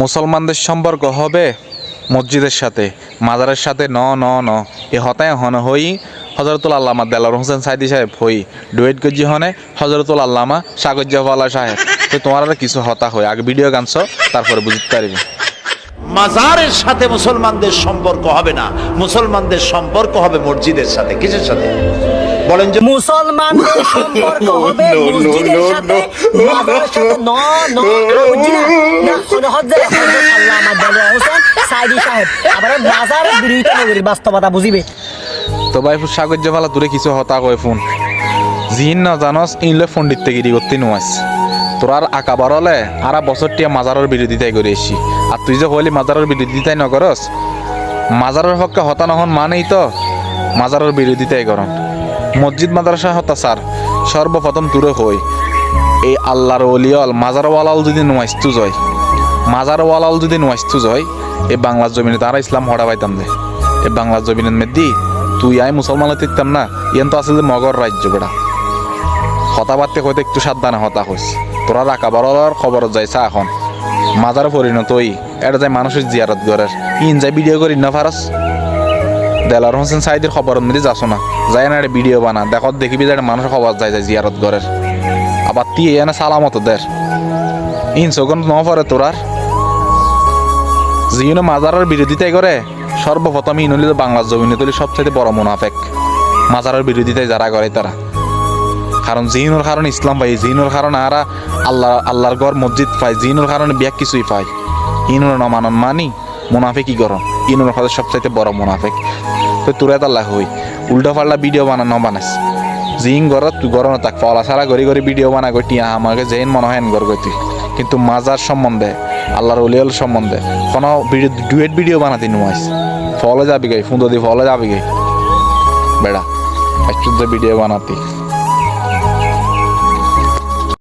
মুসলমানদের সম্পর্ক হবে মসজিদের সাথে, মাজারের সাথে ন এ হতায় হন হই হজরতুল আল্লামা দেলার হোসেন সাইদি সাহেব হই ডুয়েট গজি হনে হজরতুল আল্লামা সাগজ্জাওয়ালা সাহেব। তো তোমার কিছু হতা হয় আগে ভিডিও গানছ তারপরে বুঝতে পারবে। মাজারের সাথে মুসলমানদের সম্পর্ক হবে না, মুসলমানদের সম্পর্ক হবে মসজিদের সাথে। কিসের সাথে বলেন? যে মুসলমানদের সম্পর্ক হবে মসজিদের সাথে, মাজারের সাথে। আল্লামা দেলার হোসেন সাইদি সাহেব আবার মাজারের বিরোধিতা নগরীর বাস্তবতা বুঝিবে। তো ভাই সাগজ্জাওয়ালা দূরে কিছু হতা কয় ফোন জিন না জানস ইনলে পণ্ডিত গিরি করতে নোয়াস তোরার আঁকা বড়লে আরা বছরটিয়া মাজারের বিরোধিতাই করে এসি। আর তুই যে হলি মাজারের বিরোধিতাই নকরস, মাজারের পক্ষে হতা নহন মানেই তো মাজারের বিরোধিতাই করন। মসজিদ মাদ্রাসা হতা স্যার সর্বপ্রথম দূরে হই এই আল্লাহর অলিয়াল মাজারওয়ালাল যদি নোয়াইস্তু যায়, মাজারওয়ালাল যদি নোয়াইস্তু যায় এই বাংলার জমিনে তারা ইসলাম হড়া পাইতাম দে। এই বাংলার জমিনের মেদি তুই আই মুসলমান দেখতাম না, ইয়ান তো আসলে মগর রাজ্য বেড়া। হতা বাড়তে হয়তো একটু সাবধানে হতা হইস। তোরা রাখা বড়ার খবর যাইছা এখন মাজার পরিণত ওই এটা যাই মানুষের জিয়ারত গড়ের ইন যাই ভিডিও করি না ফারস। দেলার হোসেন সাইদের খবর মধ্যে যাস না, যাই না ভিডিও বানা দেখ দেখিবি যে মানুষের খবর যায় যায় জিয়ারত গড়ের। আবার তুই এনে সালামত দের ইন সগন ন পরে তোরার যিনি মাজারের বিরোধিতাই করে সর্বপ্রথম ইনলি বাংলার জমিনে তুলি সবচেয়ে বড় মুনাফেক মাজারের বিরোধিতায় যারা করে তারা। কারণ জিনুর কারণে ইসলাম পাই, জিনুর কারণে আরা আল্লাহর ঘর মসজিদ পাই, জিনুর কারণে বিয়া কিছুই পাই। ইনুর নমানন মানি মুনাফেক কি করন, ইনুর কাছে সবচাইতে বড় মুনাফেক। তো তোরা তাল্লা হই উল্টা পাল্টা ভিডিও বানানো বানাস জিন ঘর তুই ঘর না তাক ফলা সারা ঘড়ি ঘড়ি ভিডিও বানা গটিয়া আমাকে যেন মনে হয় ঘর গতি। কিন্তু মাজার সম্বন্ধে আল্লাহর অলিয়াল সম্বন্ধে কোনো ডুয়েট ভিডিও বানাতে নোয়াইস ফলে যাবি গাই ফুঁদো দি ফলে যাবি গাই বেড়া একটু ভিডিও বানাতে।